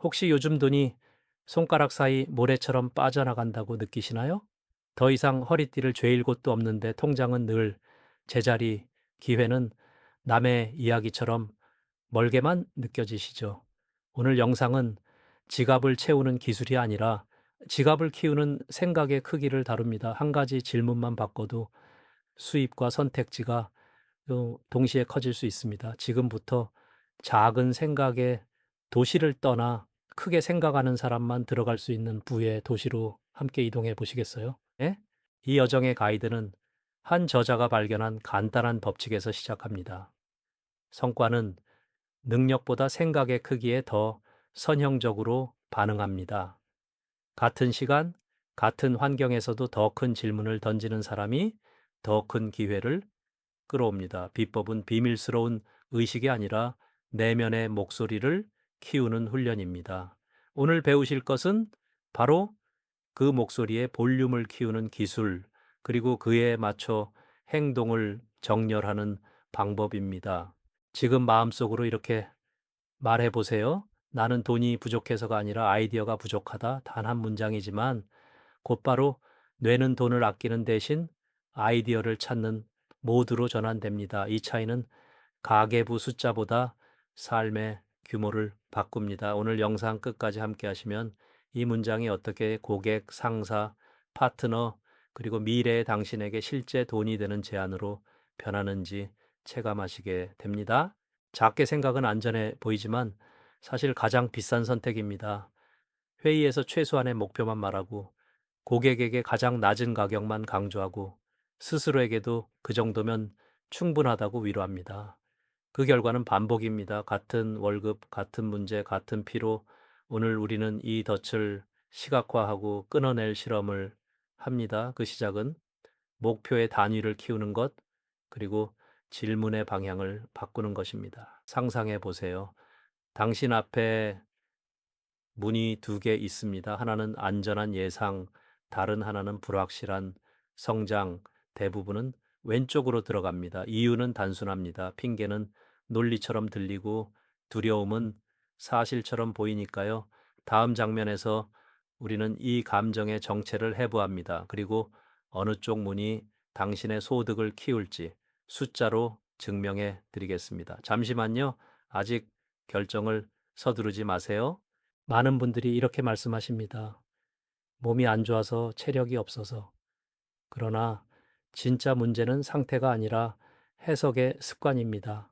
혹시 요즘 돈이 손가락 사이 모래처럼 빠져나간다고 느끼시나요? 더 이상 허리띠를 죄일 곳도 없는데 통장은 늘 제자리, 기회는 남의 이야기처럼 멀게만 느껴지시죠? 오늘 영상은 지갑을 채우는 기술이 아니라 지갑을 키우는 생각의 크기를 다룹니다. 한 가지 질문만 바꿔도 수입과 선택지가 동시에 커질 수 있습니다. 지금부터 작은 생각의 도시를 떠나 크게 생각하는 사람만 들어갈 수 있는 부의 도시로 함께 이동해 보시겠어요? 네? 이 여정의 가이드는 한 저자가 발견한 간단한 법칙에서 시작합니다. 성과는 능력보다 생각의 크기에 더 선형적으로 반응합니다. 같은 시간, 같은 환경에서도 더 큰 질문을 던지는 사람이 더 큰 기회를 끌어옵니다. 비법은 비밀스러운 의식이 아니라 내면의 목소리를 키우는 훈련입니다. 오늘 배우실 것은 바로 그 목소리의 볼륨을 키우는 기술, 그리고 그에 맞춰 행동을 정렬하는 방법입니다. 지금 마음속으로 이렇게 말해 보세요. 나는 돈이 부족해서가 아니라 아이디어가 부족하다. 단 한 문장이지만 곧바로 뇌는 돈을 아끼는 대신 아이디어를 찾는 모드로 전환됩니다. 이 차이는 가계부 숫자보다 삶의 규모를 바꿉니다. 오늘 영상 끝까지 함께 하시면 이 문장이 어떻게 고객, 상사, 파트너, 그리고 미래의 당신에게 실제 돈이 되는 제안으로 변하는지 체감하시게 됩니다. 작게 생각은 안전해 보이지만 사실 가장 비싼 선택입니다. 회의에서 최소한의 목표만 말하고 고객에게 가장 낮은 가격만 강조하고 스스로에게도 그 정도면 충분하다고 위로합니다. 그 결과는 반복입니다. 같은 월급, 같은 문제, 같은 피로. 오늘 우리는 이 덫을 시각화하고 끊어낼 실험을 합니다. 그 시작은 목표의 단위를 키우는 것, 그리고 질문의 방향을 바꾸는 것입니다. 상상해 보세요. 당신 앞에 문이 두 개 있습니다. 하나는 안전한 예상, 다른 하나는 불확실한 성장. 대부분은 왼쪽으로 들어갑니다. 이유는 단순합니다. 핑계는 논리처럼 들리고 두려움은 사실처럼 보이니까요. 다음 장면에서 우리는 이 감정의 정체를 해부합니다. 그리고 어느 쪽 문이 당신의 소득을 키울지 숫자로 증명해 드리겠습니다. 잠시만요. 아직 결정을 서두르지 마세요. 많은 분들이 이렇게 말씀하십니다. 몸이 안 좋아서 체력이 없어서. 그러나 진짜 문제는 상태가 아니라 해석의 습관입니다.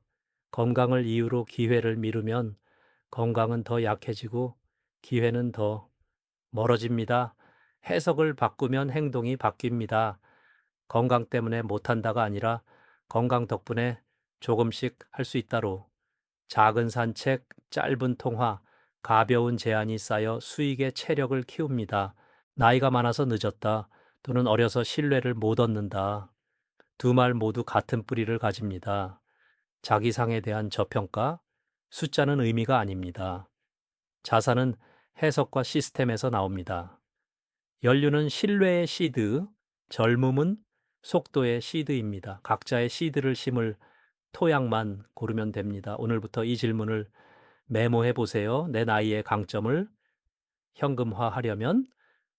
건강을 이유로 기회를 미루면 건강은 더 약해지고 기회는 더 멀어집니다. 해석을 바꾸면 행동이 바뀝니다. 건강 때문에 못한다가 아니라 건강 덕분에 조금씩 할 수 있다로. 작은 산책, 짧은 통화, 가벼운 제안이 쌓여 수익의 체력을 키웁니다. 나이가 많아서 늦었다. 또는 어려서 신뢰를 못 얻는다. 두 말 모두 같은 뿌리를 가집니다. 자기상에 대한 저평가, 숫자는 의미가 아닙니다. 자산은 해석과 시스템에서 나옵니다. 연륜은 신뢰의 시드, 젊음은 속도의 시드입니다. 각자의 시드를 심을 토양만 고르면 됩니다. 오늘부터 이 질문을 메모해 보세요. 내 나이의 강점을 현금화하려면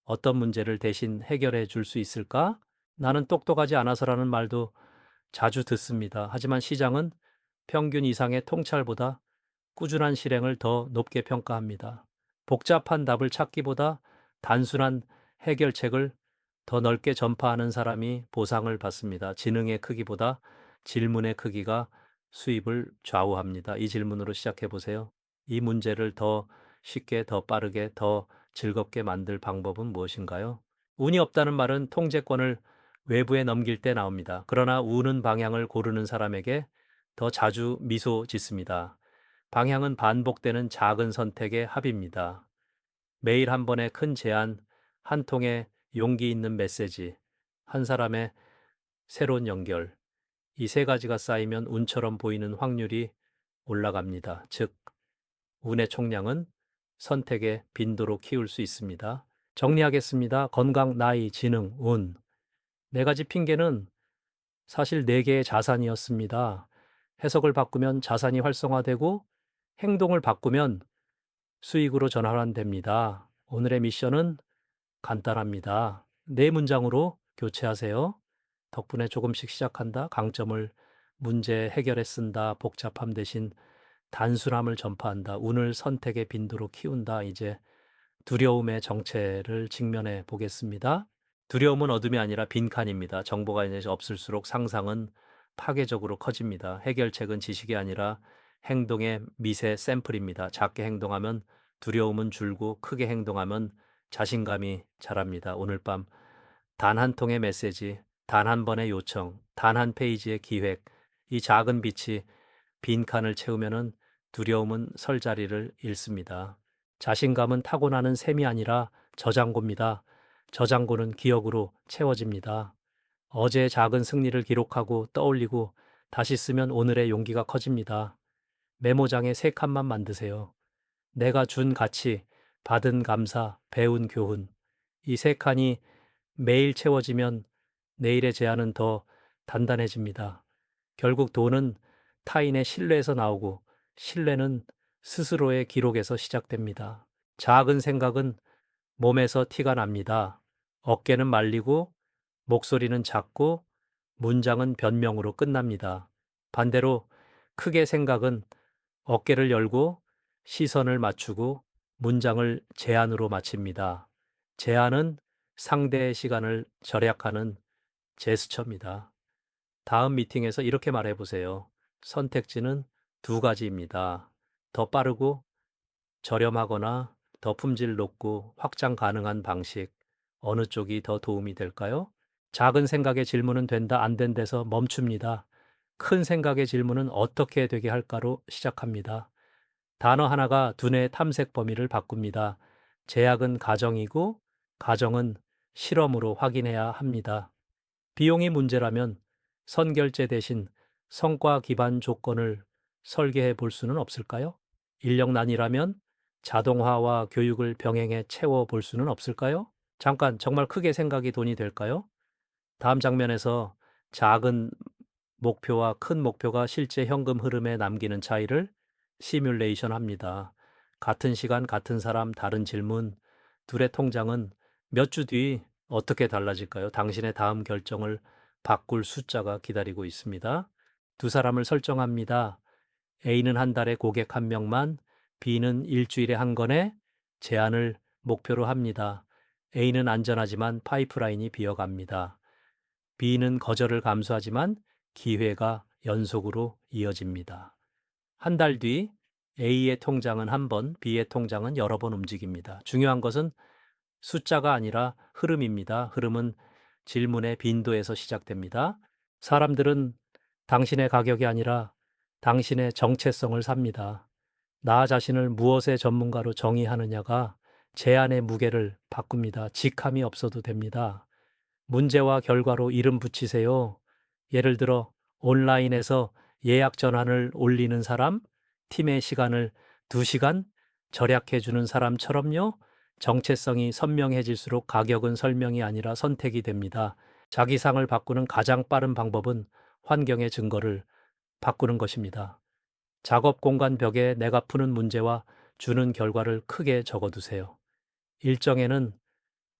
어떤 문제를 대신 해결해 줄 수 있을까? 나는 똑똑하지 않아서라는 말도 자주 듣습니다. 하지만 시장은 평균 이상의 통찰보다 꾸준한 실행을 더 높게 평가합니다. 복잡한 답을 찾기보다 단순한 해결책을 더 넓게 전파하는 사람이 보상을 받습니다. 지능의 크기보다 질문의 크기가 수입을 좌우합니다. 이 질문으로 시작해 보세요. 이 문제를 더 쉽게, 더 빠르게, 더 즐겁게 만들 방법은 무엇인가요? 운이 없다는 말은 통제권을 외부에 넘길 때 나옵니다. 그러나 우는 방향을 고르는 사람에게 더 자주 미소 짓습니다. 방향은 반복되는 작은 선택의 합입니다. 매일 한 번의 큰 제안, 한 통의 용기 있는 메시지, 한 사람의 새로운 연결, 이 세 가지가 쌓이면 운처럼 보이는 확률이 올라갑니다. 즉, 운의 총량은 선택의 빈도로 키울 수 있습니다. 정리하겠습니다. 건강, 나이, 지능, 운. 네 가지 핑계는 사실 네 개의 자산이었습니다. 해석을 바꾸면 자산이 활성화되고 행동을 바꾸면 수익으로 전환됩니다. 오늘의 미션은 간단합니다. 네 문장으로 교체하세요. 덕분에 조금씩 시작한다. 강점을 문제 해결에 쓴다. 복잡함 대신 단순함을 전파한다. 운을 선택의 빈도로 키운다. 이제 두려움의 정체를 직면해 보겠습니다. 두려움은 어둠이 아니라 빈칸입니다. 정보가 이제 없을수록 상상은 파괴적으로 커집니다. 해결책은 지식이 아니라 행동의 미세 샘플입니다. 작게 행동하면 두려움은 줄고 크게 행동하면 자신감이 자랍니다. 오늘 밤 단 한 통의 메시지, 단 한 번의 요청, 단 한 페이지의 기획, 이 작은 빛이 빈칸을 채우면은 두려움은 설 자리를 잃습니다. 자신감은 타고나는 셈이 아니라 저장고입니다. 저장고는 기억으로 채워집니다. 어제의 작은 승리를 기록하고 떠올리고 다시 쓰면 오늘의 용기가 커집니다. 메모장에 세 칸만 만드세요. 내가 준 가치, 받은 감사, 배운 교훈. 이 세 칸이 매일 채워지면 내일의 제안은 더 단단해집니다. 결국 돈은 타인의 신뢰에서 나오고 신뢰는 스스로의 기록에서 시작됩니다. 작은 생각은 몸에서 티가 납니다. 어깨는 말리고 목소리는 작고 문장은 변명으로 끝납니다. 반대로 크게 생각은 어깨를 열고 시선을 맞추고 문장을 제안으로 마칩니다. 제안은 상대의 시간을 절약하는 제스처입니다. 다음 미팅에서 이렇게 말해 보세요. 선택지는 두 가지입니다. 더 빠르고 저렴하거나 더 품질 높고 확장 가능한 방식. 어느 쪽이 더 도움이 될까요? 작은 생각의 질문은 된다, 안 된데서 멈춥니다. 큰 생각의 질문은 어떻게 되게 할까로 시작합니다. 단어 하나가 두뇌의 탐색 범위를 바꿉니다. 제약은 가정이고 가정은 실험으로 확인해야 합니다. 비용이 문제라면 선결제 대신 성과 기반 조건을 설계해 볼 수는 없을까요? 인력난이라면 자동화와 교육을 병행해 채워 볼 수는 없을까요? 잠깐, 정말 크게 생각이 돈이 될까요? 다음 장면에서 작은 목표와 큰 목표가 실제 현금 흐름에 남기는 차이를 시뮬레이션 합니다. 같은 시간, 같은 사람, 다른 질문, 둘의 통장은 몇 주 뒤 어떻게 달라질까요? 당신의 다음 결정을 바꿀 숫자가 기다리고 있습니다. 두 사람을 설정합니다. A는 한 달에 고객 한 명만, B는 일주일에 한 건의 제안을 목표로 합니다. A는 안전하지만 파이프라인이 비어갑니다. B는 거절을 감수하지만 기회가 연속으로 이어집니다. 한 달 뒤 A의 통장은 한 번, B의 통장은 여러 번 움직입니다. 중요한 것은 숫자가 아니라 흐름입니다. 흐름은 질문의 빈도에서 시작됩니다. 사람들은 당신의 가격이 아니라 당신의 정체성을 삽니다. 나 자신을 무엇의 전문가로 정의하느냐가 제안의 무게를 바꿉니다. 직함이 없어도 됩니다. 문제와 결과로 이름 붙이세요. 예를 들어 온라인에서 예약 전환을 올리는 사람, 팀의 시간을 2시간 절약해 주는 사람처럼요. 정체성이 선명해질수록 가격은 설명이 아니라 선택이 됩니다. 자기상을 바꾸는 가장 빠른 방법은 환경의 증거를 바꾸는 것입니다. 작업 공간 벽에 내가 푸는 문제와 주는 결과를 크게 적어두세요. 일정에는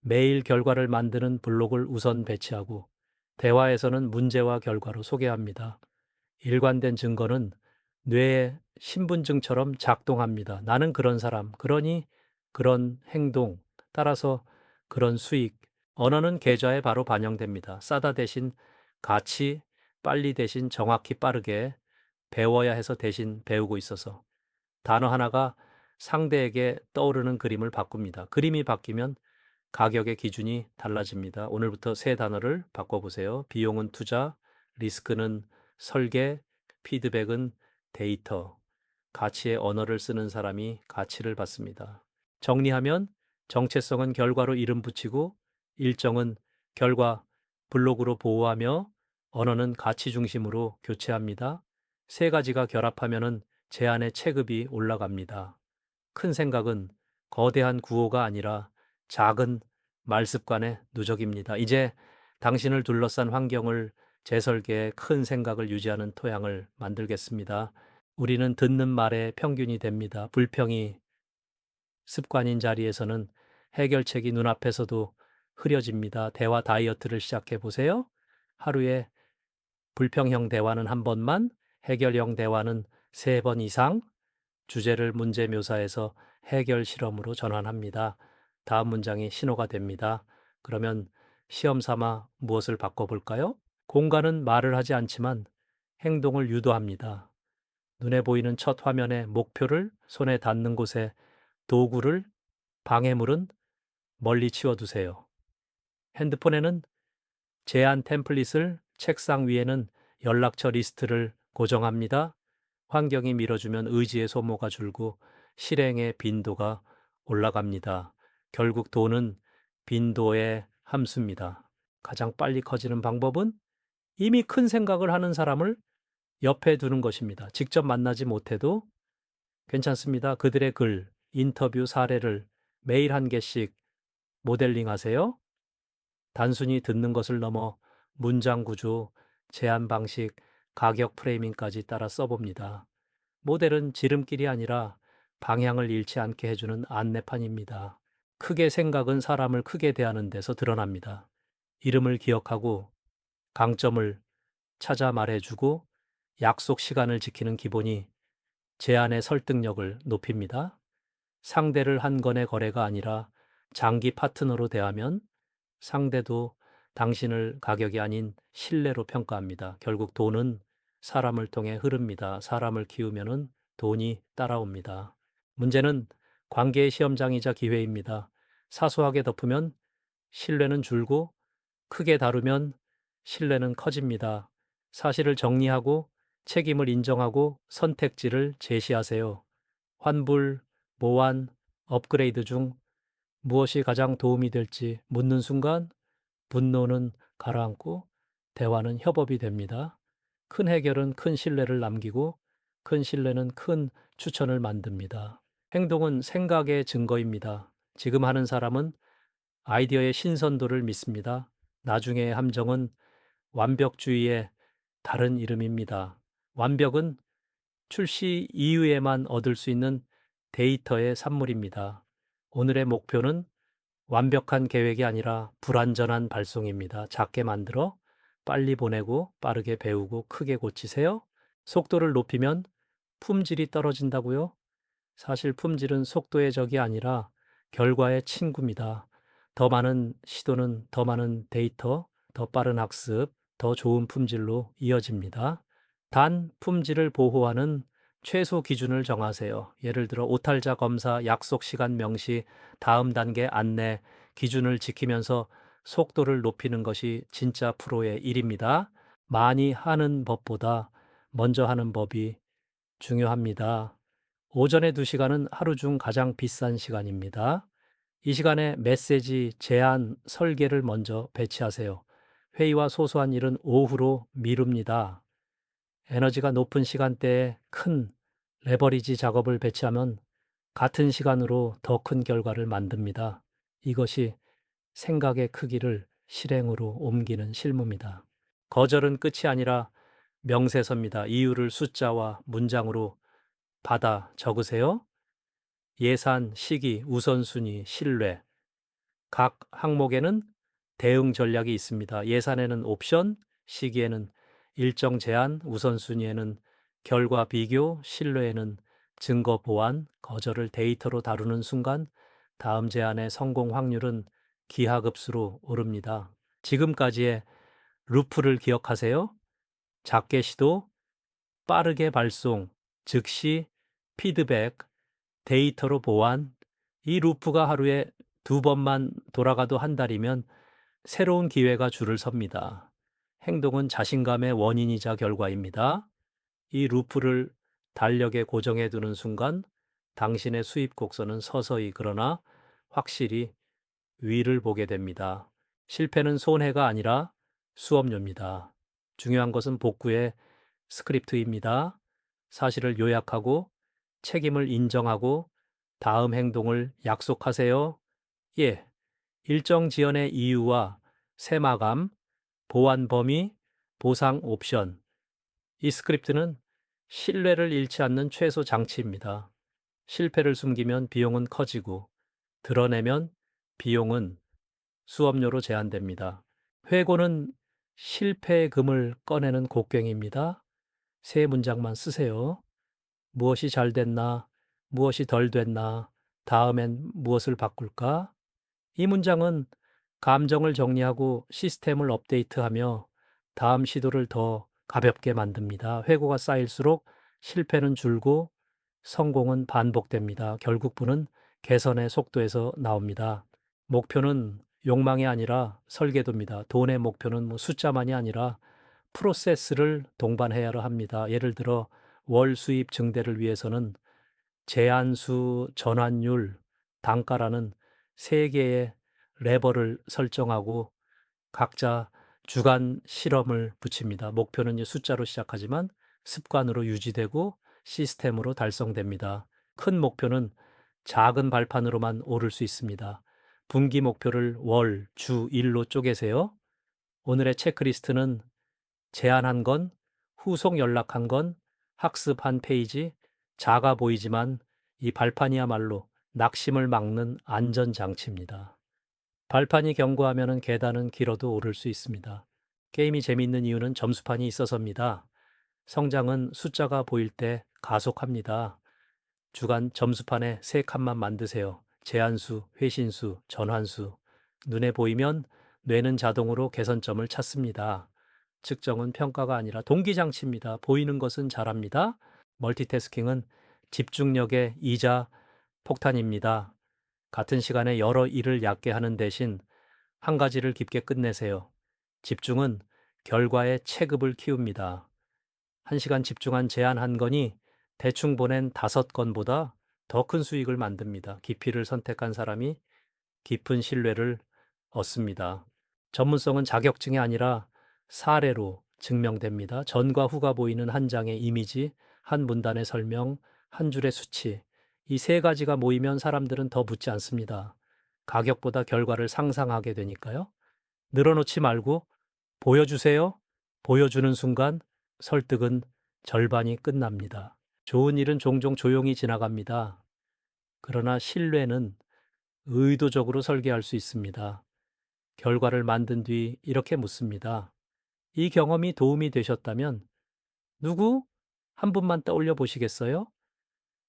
매일 결과를 만드는 블록을 우선 배치하고 대화에서는 문제와 결과로 소개합니다. 일관된 증거는 뇌의 신분증처럼 작동합니다. 나는 그런 사람, 그러니 그런 행동, 따라서 그런 수익. 언어는 계좌에 바로 반영됩니다. 싸다 대신 가치, 빨리 대신 정확히 빠르게 배워야 해서 대신 배우고 있어서 단어 하나가 상대에게 떠오르는 그림을 바꿉니다. 그림이 바뀌면 가격의 기준이 달라집니다. 오늘부터 세 단어를 바꿔보세요. 비용은 투자, 리스크는 설계, 피드백은 데이터. 가치의 언어를 쓰는 사람이 가치를 받습니다. 정리하면 정체성은 결과로 이름 붙이고 일정은 결과 블록으로 보호하며 언어는 가치 중심으로 교체합니다. 세 가지가 결합하면은 제안의 체급이 올라갑니다. 큰 생각은 거대한 구호가 아니라 작은 말습관의 누적입니다. 이제 당신을 둘러싼 환경을 재설계해 큰 생각을 유지하는 토양을 만들겠습니다. 우리는 듣는 말의 평균이 됩니다. 불평이 습관인 자리에서는 해결책이 눈앞에서도 흐려집니다. 대화 다이어트를 시작해 보세요. 하루에 불평형 대화는 한 번만, 해결형 대화는 3번 이상, 주제를 문제 묘사해서 해결 실험으로 전환합니다. 다음 문장이 신호가 됩니다. 그러면 시험 삼아 무엇을 바꿔볼까요? 공간은 말을 하지 않지만 행동을 유도합니다. 눈에 보이는 첫 화면에 목표를, 손에 닿는 곳에 도구를, 방해물은 멀리 치워두세요. 핸드폰에는 제안 템플릿을, 책상 위에는 연락처 리스트를 고정합니다. 환경이 밀어주면 의지의 소모가 줄고 실행의 빈도가 올라갑니다. 결국 돈은 빈도의 함수입니다. 가장 빨리 커지는 방법은 이미 큰 생각을 하는 사람을 옆에 두는 것입니다. 직접 만나지 못해도 괜찮습니다. 그들의 글, 인터뷰 사례를 매일 한 개씩 모델링 하세요. 단순히 듣는 것을 넘어 문장 구조, 제안 방식, 가격 프레이밍까지 따라 써봅니다. 모델은 지름길이 아니라 방향을 잃지 않게 해주는 안내판입니다. 크게 생각은 사람을 크게 대하는 데서 드러납니다. 이름을 기억하고 강점을 찾아 말해주고 약속 시간을 지키는 기본이 제안의 설득력을 높입니다. 상대를 한 건의 거래가 아니라 장기 파트너로 대하면 상대도 당신을 가격이 아닌 신뢰로 평가합니다. 결국 돈은 사람을 통해 흐릅니다. 사람을 키우면은 돈이 따라옵니다. 문제는 관계의 시험장이자 기회입니다. 사소하게 덮으면 신뢰는 줄고 크게 다루면 신뢰는 커집니다. 사실을 정리하고 책임을 인정하고 선택지를 제시하세요. 환불, 보완, 업그레이드 중 무엇이 가장 도움이 될지 묻는 순간 분노는 가라앉고 대화는 협업이 됩니다. 큰 해결은 큰 신뢰를 남기고 큰 신뢰는 큰 추천을 만듭니다. 행동은 생각의 증거입니다. 지금 하는 사람은 아이디어의 신선도를 믿습니다. 나중에의 함정은 완벽주의의 다른 이름입니다. 완벽은 출시 이후에만 얻을 수 있는 데이터의 산물입니다. 오늘의 목표는 완벽한 계획이 아니라 불완전한 발송입니다. 작게 만들어 빨리 보내고 빠르게 배우고 크게 고치세요. 속도를 높이면 품질이 떨어진다고요? 사실 품질은 속도의 적이 아니라 결과의 친구입니다. 더 많은 시도는 더 많은 데이터, 더 빠른 학습, 더 좋은 품질로 이어집니다. 단 품질을 보호하는 최소 기준을 정하세요. 예를 들어 오탈자 검사, 약속 시간 명시, 다음 단계 안내 기준을 지키면서 속도를 높이는 것이 진짜 프로의 일입니다. 많이 하는 법보다 먼저 하는 법이 중요합니다. 오전에 2시간은 하루 중 가장 비싼 시간입니다. 이 시간에 메시지, 제안, 설계를 먼저 배치하세요. 회의와 소소한 일은 오후로 미룹니다. 에너지가 높은 시간대에 큰 레버리지 작업을 배치하면 같은 시간으로 더 큰 결과를 만듭니다. 이것이 생각의 크기를 실행으로 옮기는 실무입니다. 거절은 끝이 아니라 명세서입니다. 이유를 숫자와 문장으로 받아 적으세요. 예산, 시기, 우선순위, 신뢰. 각 항목에는 대응 전략이 있습니다. 예산에는 옵션, 시기에는 일정 제한, 우선순위에는 결과 비교, 신뢰에는 증거 보완, 거절을 데이터로 다루는 순간 다음 제안의 성공 확률은 기하급수로 오릅니다. 지금까지의 루프를 기억하세요. 작게 시도, 빠르게 발송, 즉시 피드백, 데이터로 보완. 이 루프가 하루에 2번만 돌아가도 한 달이면 새로운 기회가 줄을 섭니다. 행동은 자신감의 원인이자 결과입니다. 이 루프를 달력에 고정해 두는 순간 당신의 수입 곡선은 서서히 그러나 확실히 위를 보게 됩니다. 실패는 손해가 아니라 수업료입니다. 중요한 것은 복구의 스크립트입니다. 사실을 요약하고 책임을 인정하고 다음 행동을 약속하세요. 예, 일정 지연의 이유와 세마감, 보완 범위, 보상 옵션. 이 스크립트는 신뢰를 잃지 않는 최소 장치입니다. 실패를 숨기면 비용은 커지고 드러내면 비용은 수업료로 제한됩니다. 회고는 실패의 금을 꺼내는 곡괭이입니다. 세 문장만 쓰세요. 무엇이 잘 됐나? 무엇이 덜 됐나? 다음엔 무엇을 바꿀까? 이 문장은 감정을 정리하고 시스템을 업데이트하며 다음 시도를 더 가볍게 만듭니다. 회고가 쌓일수록 실패는 줄고 성공은 반복됩니다. 결국 부는 개선의 속도에서 나옵니다. 목표는 욕망이 아니라 설계도입니다. 돈의 목표는 숫자만이 아니라 프로세스를 동반해야 합니다. 예를 들어 월 수입 증대를 위해서는 제한수, 전환율, 단가라는 세 개의 레버를 설정하고 각자 주간 실험을 붙입니다. 목표는 숫자로 시작하지만 습관으로 유지되고 시스템으로 달성됩니다. 큰 목표는 작은 발판으로만 오를 수 있습니다. 분기 목표를 월, 주, 일로 쪼개세요. 오늘의 체크리스트는 제안한 건, 후속 연락한 건, 학습한 페이지, 작아 보이지만 이 발판이야말로 낙심을 막는 안전장치입니다. 발판이 견고하면 계단은 길어도 오를 수 있습니다. 게임이 재미있는 이유는 점수판이 있어서입니다. 성장은 숫자가 보일 때 가속합니다. 주간 점수판에 세 칸만 만드세요. 제한수, 회신수, 전환수. 눈에 보이면 뇌는 자동으로 개선점을 찾습니다. 측정은 평가가 아니라 동기장치입니다. 보이는 것은 잘합니다. 멀티태스킹은 집중력의 이자 폭탄입니다. 같은 시간에 여러 일을 얕게 하는 대신 한 가지를 깊게 끝내세요. 집중은 결과의 체급을 키웁니다. 1시간 집중한 제안 한 건이 대충 보낸 5건보다 더 큰 수익을 만듭니다. 깊이를 선택한 사람이 깊은 신뢰를 얻습니다. 전문성은 자격증이 아니라 사례로 증명됩니다. 전과 후가 보이는 한 장의 이미지, 한 문단의 설명, 한 줄의 수치. 이 세 가지가 모이면 사람들은 더 묻지 않습니다. 가격보다 결과를 상상하게 되니까요. 늘어놓지 말고 보여주세요. 보여주는 순간 설득은 절반이 끝납니다. 좋은 일은 종종 조용히 지나갑니다. 그러나 신뢰는 의도적으로 설계할 수 있습니다. 결과를 만든 뒤 이렇게 묻습니다. 이 경험이 도움이 되셨다면 누구? 한 분만 떠올려 보시겠어요?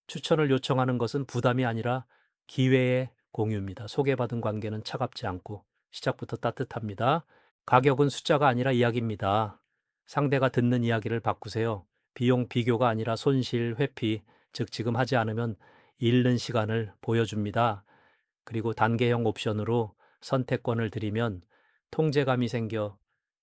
추천을 요청하는 것은 부담이 아니라 기회의 공유입니다. 소개받은 관계는 차갑지 않고 시작부터 따뜻합니다. 가격은 숫자가 아니라 이야기입니다. 상대가 듣는 이야기를 바꾸세요. 비용 비교가 아니라 손실, 회피, 즉 지금 하지 않으면 잃는 시간을 보여줍니다. 그리고 단계형 옵션으로 선택권을 드리면 통제감이 생겨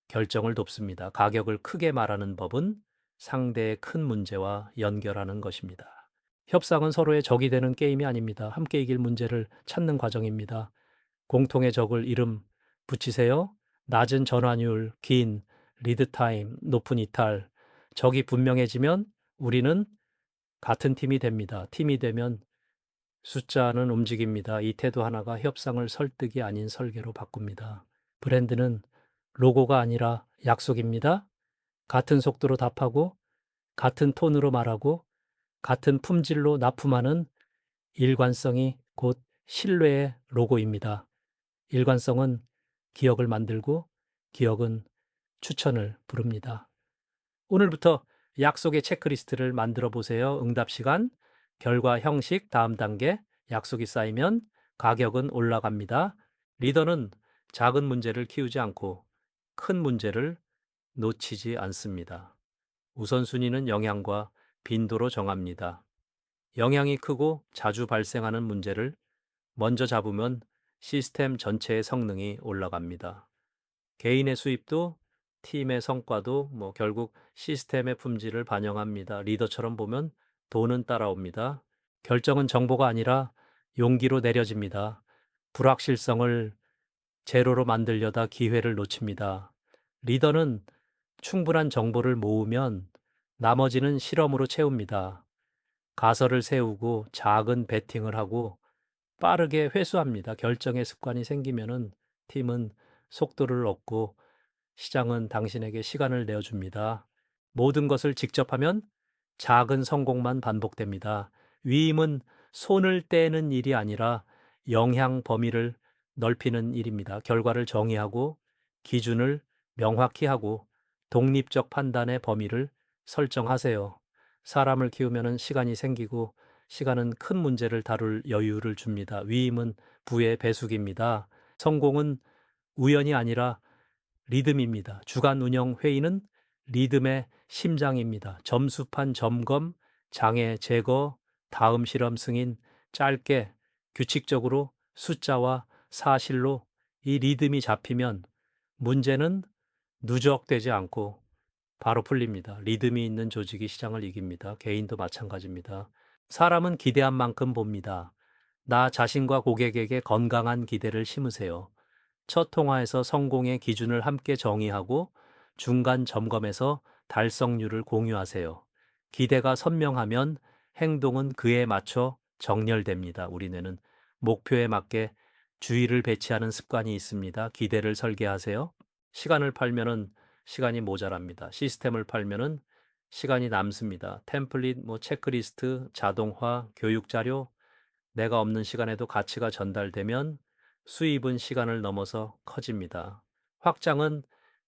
결정을 돕습니다. 가격을 크게 말하는 법은 상대의 큰 문제와 연결하는 것입니다. 협상은 서로의 적이 되는 게임이 아닙니다. 함께 이길 문제를 찾는 과정입니다. 공통의 적을 이름 붙이세요. 낮은 전환율, 긴 리드 타임, 높은 이탈. 적이 분명해지면 우리는 같은 팀이 됩니다. 팀이 되면 숫자는 움직입니다. 이 태도 하나가 협상을 설득이 아닌 설계로 바꿉니다. 브랜드는 로고가 아니라 약속입니다. 같은 속도로 답하고 같은 톤으로 말하고 같은 품질로 납품하는 일관성이 곧 신뢰의 로고입니다. 일관성은 기억을 만들고 기억은 추천을 부릅니다. 오늘부터 약속의 체크리스트를 만들어 보세요. 응답 시간, 결과 형식, 다음 단계, 약속이 쌓이면 가격은 올라갑니다. 리더는 작은 문제를 키우지 않고 큰 문제를 놓치지 않습니다. 우선순위는 영향과 빈도로 정합니다. 영향이 크고 자주 발생하는 문제를 먼저 잡으면 시스템 전체의 성능이 올라갑니다. 개인의 수입도 팀의 성과도 결국 시스템의 품질을 반영합니다. 리더처럼 보면 돈은 따라옵니다. 결정은 정보가 아니라 용기로 내려집니다. 불확실성을 제로로 만들려다 기회를 놓칩니다. 리더는 충분한 정보를 모으면 나머지는 실험으로 채웁니다. 가설을 세우고 작은 베팅을 하고 빠르게 회수합니다. 결정의 습관이 생기면은 팀은 속도를 얻고 시장은 당신에게 시간을 내어줍니다. 모든 것을 직접 하면 작은 성공만 반복됩니다. 위임은 손을 떼는 일이 아니라 영향 범위를 넓히는 일입니다. 결과를 정의하고 기준을 명확히 하고 독립적 판단의 범위를 설정하세요. 사람을 키우면 시간이 생기고 시간은 큰 문제를 다룰 여유를 줍니다. 위임은 부의 배숙입니다. 성공은 우연이 아니라 리듬입니다. 주간 운영 회의는 리듬의 심장입니다. 점수판 점검, 장애 제거, 다음 실험 승인, 짧게 규칙적으로 숫자와 사실로 이 리듬이 잡히면 문제는 누적되지 않고 바로 풀립니다. 리듬이 있는 조직이 시장을 이깁니다. 개인도 마찬가지입니다. 사람은 기대한 만큼 봅니다. 나 자신과 고객에게 건강한 기대를 심으세요. 첫 통화에서 성공의 기준을 함께 정의하고 중간 점검에서 달성률을 공유하세요. 기대가 선명하면 행동은 그에 맞춰 정렬됩니다. 우리는 목표에 맞게 주의를 배치하는 습관이 있습니다. 기대를 설계하세요. 시간을 팔면은 시간이 모자랍니다. 시스템을 팔면은 시간이 남습니다. 템플릿, 체크리스트, 자동화, 교육 자료, 내가 없는 시간에도 가치가 전달되면 수입은 시간을 넘어서 커집니다. 확장은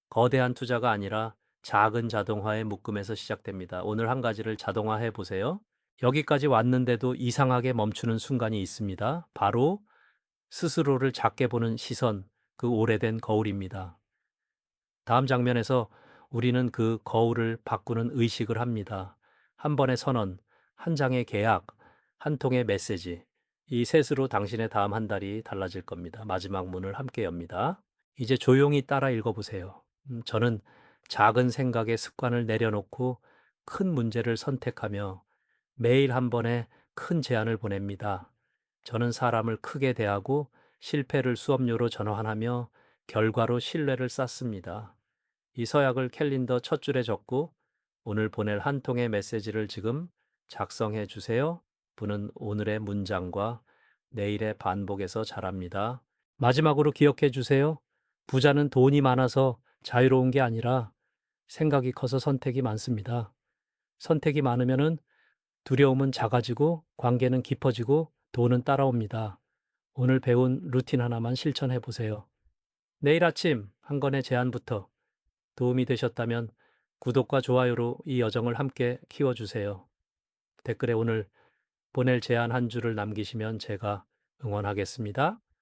거대한 투자가 아니라 작은 자동화의 묶음에서 시작됩니다. 오늘 한 가지를 자동화해 보세요. 여기까지 왔는데도 이상하게 멈추는 순간이 있습니다. 바로 스스로를 작게 보는 시선, 그 오래된 거울입니다. 다음 장면에서 우리는 그 거울을 바꾸는 의식을 합니다. 한 번의 선언, 한 장의 계약, 한 통의 메시지. 이 셋으로 당신의 다음 한 달이 달라질 겁니다. 마지막 문을 함께 엽니다. 이제 조용히 따라 읽어보세요. 저는 작은 생각의 습관을 내려놓고 큰 문제를 선택하며 매일 한 번의 큰 제안을 보냅니다. 저는 사람을 크게 대하고 실패를 수업료로 전환하며 결과로 신뢰를 쌓습니다. 이 서약을 캘린더 첫 줄에 적고 오늘 보낼 한 통의 메시지를 지금 작성해 주세요. 부는 오늘의 문장과 내일의 반복에서 자랍니다. 마지막으로 기억해 주세요. 부자는 돈이 많아서 자유로운 게 아니라 생각이 커서 선택이 많습니다. 선택이 많으면은 두려움은 작아지고 관계는 깊어지고 돈은 따라옵니다. 오늘 배운 루틴 하나만 실천해 보세요. 내일 아침 한 건의 제안부터 도움이 되셨다면 구독과 좋아요로 이 여정을 함께 키워주세요. 댓글에 오늘 보낼 제안 한 줄을 남기시면 제가 응원하겠습니다.